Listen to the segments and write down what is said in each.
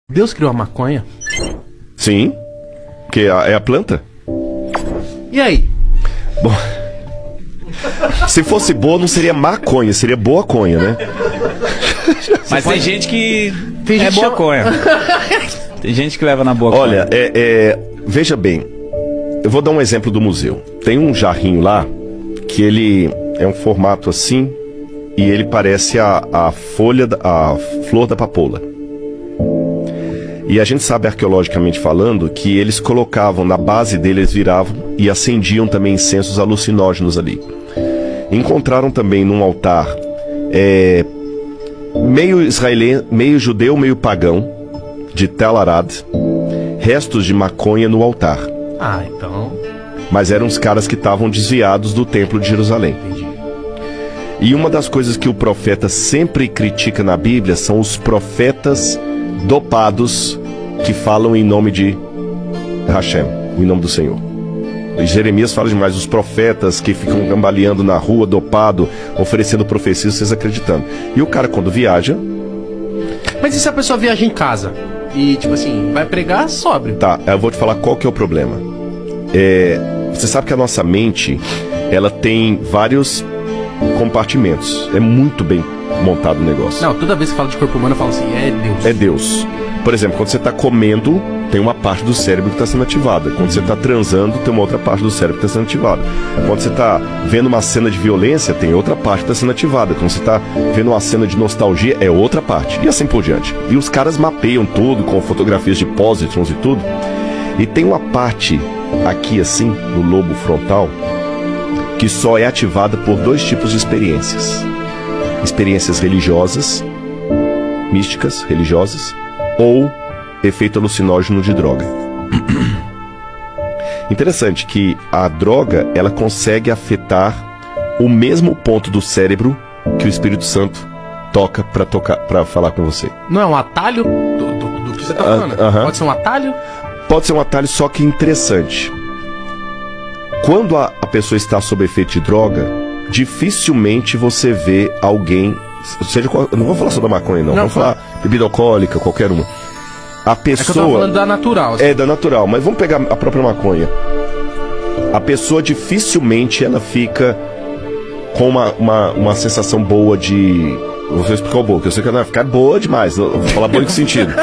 Deus criou a maconha? Sim, que é a planta. E aí? Bom, se fosse boa, não seria maconha, seria boa conha, né? Mas tem gente que Tem gente é que boa chama- conha. Tem gente que leva na boa Olha, conha. veja bem, eu vou dar um exemplo do museu. Tem um jarrinho lá, que ele é um formato assim, e ele parece a flor da papoula. E a gente sabe, arqueologicamente falando, que eles colocavam, na base dele, eles viravam e acendiam também incensos alucinógenos ali. Encontraram também num altar meio israelense, meio judeu, meio pagão, de Tel Arad, restos de maconha no altar. Ah, então... Mas eram os caras que estavam desviados do templo de Jerusalém. Entendi. E uma das coisas que o profeta sempre critica na Bíblia são os profetas dopados que falam em nome de Hashem, em nome do Senhor. E Jeremias fala demais, os profetas que ficam gambaleando na rua, dopado, oferecendo profecias, vocês acreditando. E o cara, quando viaja... Mas e se a pessoa viaja em casa? E, tipo assim, vai pregar sóbrio? Tá, eu vou te falar qual que é o problema. Você sabe que a nossa mente, ela tem vários compartimentos. É muito bem montado o negócio. Não, toda vez que fala de corpo humano, eu falo assim, é Deus. É Deus. Por exemplo, quando você está comendo, tem uma parte do cérebro que está sendo ativada. Quando você está transando, tem uma outra parte do cérebro que está sendo ativada. Quando você está vendo uma cena de violência, tem outra parte que está sendo ativada. Quando você está vendo uma cena de nostalgia, é outra parte. E assim por diante. E os caras mapeiam tudo com fotografias de pósitrons e tudo. E tem uma parte aqui assim, no lobo frontal, que só é ativada por dois tipos de experiências. Experiências religiosas, místicas, religiosas, ou efeito alucinógeno de droga. Interessante que a droga, ela consegue afetar o mesmo ponto do cérebro que o Espírito Santo toca para falar com você. Não é um atalho do que você tá falando? aham. Pode ser um atalho? Pode ser um atalho, só que interessante. Quando a pessoa está sob efeito de droga, dificilmente você vê alguém, seja qual, eu não vou falar só da maconha não, vamos falar bebida alcoólica, qualquer uma. A É que eu tava pessoa falando da natural. Assim. é da natural, mas vamos pegar a própria maconha. A pessoa dificilmente ela fica com uma sensação boa de... Vou explicar o boa, que eu sei que ela vai ficar boa demais. Eu vou falar boa em que sentido?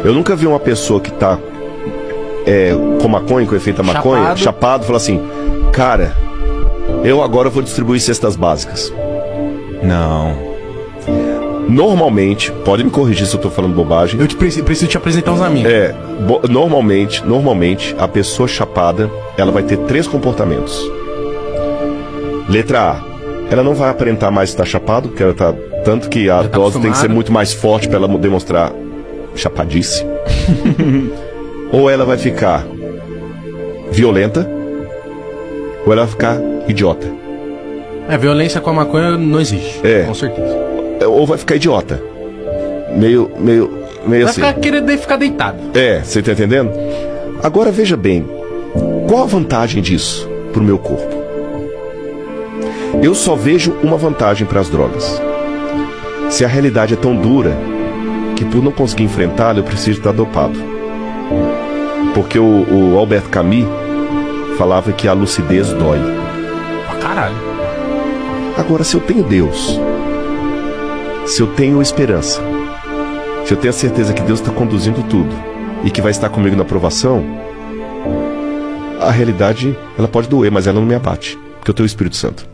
Eu nunca vi uma pessoa que tá com maconha, com efeito da maconha, chapado, falar assim, cara, eu agora vou distribuir cestas básicas. Não. Normalmente, pode me corrigir se eu tô falando bobagem. Eu preciso te apresentar uns amigos. Normalmente, a pessoa chapada, ela vai ter 3 comportamentos. Letra A, ela não vai aparentar mais estar chapado, porque ela tá... Tanto que a dose tem que ser muito mais forte para ela demonstrar chapadice. Ou ela vai ficar violenta, ou ela vai ficar idiota. Violência com a maconha não existe. Com certeza. Ou vai ficar idiota. Meio Vai assim. ficar querendo ficar deitado. Você tá entendendo? Agora veja bem, qual a vantagem disso pro meu corpo? Eu só vejo uma vantagem para as drogas. Se a realidade é tão dura que por não conseguir enfrentá-la eu preciso estar dopado. Porque o Albert Camus falava que a lucidez dói. Pra caralho. Agora, se eu tenho Deus, se eu tenho esperança, se eu tenho a certeza que Deus está conduzindo tudo e que vai estar comigo na aprovação, a realidade ela pode doer, mas ela não me abate, porque eu tenho o Espírito Santo.